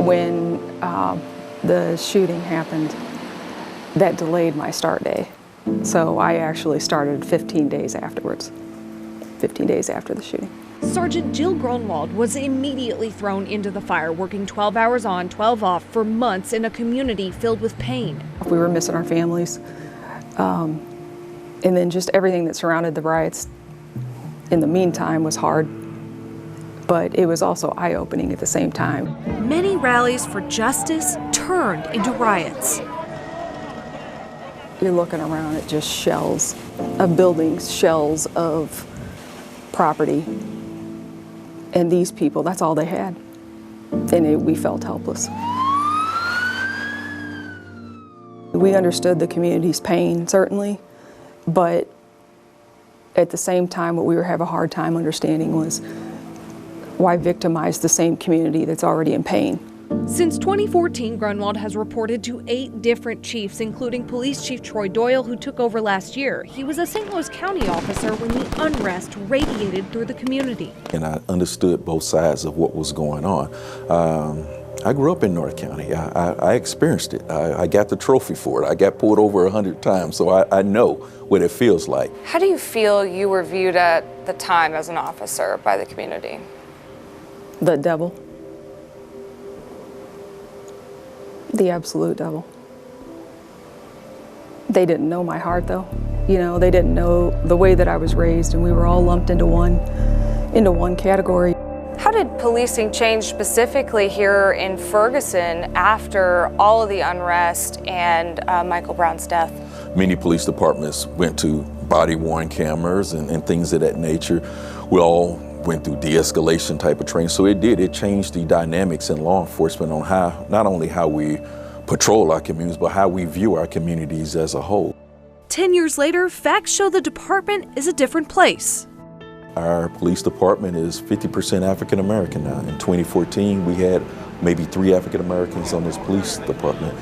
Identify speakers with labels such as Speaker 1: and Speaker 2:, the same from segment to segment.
Speaker 1: When the shooting happened, that delayed my start day. So I actually started 15 days afterwards, 15 days after the shooting.
Speaker 2: Sergeant Jill Grunwald was immediately thrown into the fire, working 12 hours on, 12 off for months in a community filled with pain.
Speaker 1: We were missing our families, and then just everything that surrounded the riots in the meantime was hard, but it was also eye-opening at the same time.
Speaker 2: Many rallies for justice turned into riots.
Speaker 1: You're looking around at just shells of buildings, shells of property. And these people, that's all they had. And we felt helpless. We understood the community's pain, certainly, but at the same time, what we were having a hard time understanding was why victimize the same community that's already in pain.
Speaker 2: Since 2014, Grunwald has reported to 8 different chiefs, including Police Chief Troy Doyle, who took over last year. He was a St. Louis County officer when the unrest radiated through the community.
Speaker 3: And I understood both sides of what was going on. I grew up in North County. I experienced it. I got the trophy for it. I got pulled over 100 times, so I know what it feels like.
Speaker 4: How do you feel you were viewed at the time as an officer by the community?
Speaker 1: The devil. The absolute devil. They didn't know my heart, though. You know, they didn't know the way that I was raised, and we were all lumped into one category.
Speaker 4: How did policing change specifically here in Ferguson after all of the unrest and Michael Brown's death?
Speaker 3: Many police departments went to body-worn cameras and things of that nature. We all went through de-escalation type of training. So it changed the dynamics in law enforcement on how, not only how we patrol our communities, but how we view our communities as a whole.
Speaker 2: 10 years later, facts show the department is a different place.
Speaker 3: Our police department is 50% African American now. In 2014, we had maybe 3 African Americans on this police department.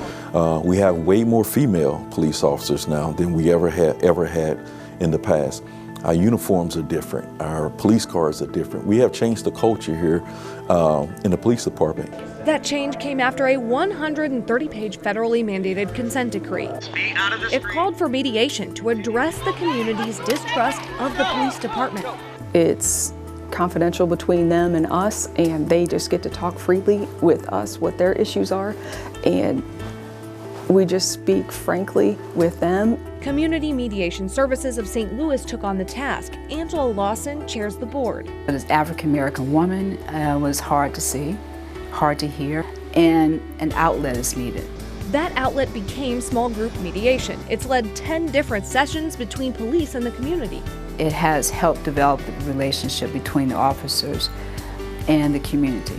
Speaker 3: We have way more female police officers now than we ever had in the past. Our uniforms are different. Our police cars are different. We have changed the culture here in the police department.
Speaker 2: That change came after a 130-page federally mandated consent decree. It called for mediation to address the community's distrust of the police department.
Speaker 1: It's confidential between them and us, and they just get to talk freely with us what their issues are, and we just speak frankly with them.
Speaker 2: Community Mediation Services of St. Louis took on the task. Angela Lawson chairs the board.
Speaker 5: As an African-American woman, it was hard to see, hard to hear, and an outlet is needed.
Speaker 2: That outlet became small group mediation. It's led 10 different sessions between police and the community.
Speaker 5: It has helped develop the relationship between the officers and the community.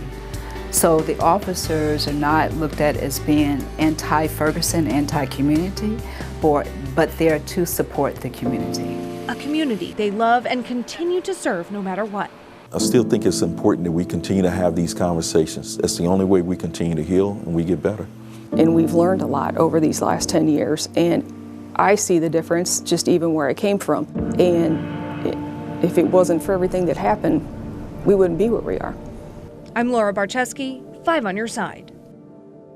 Speaker 5: So the officers are not looked at as being anti-Ferguson, anti-community, but they're to support the community.
Speaker 2: A community they love and continue to serve no matter what.
Speaker 3: I still think it's important that we continue to have these conversations. It's the only way we continue to heal and we get better.
Speaker 1: And we've learned a lot over these last 10 years, and I see the difference just even where I came from. And if it wasn't for everything that happened, we wouldn't be where we are.
Speaker 2: I'm Barczewski, 5 on your side.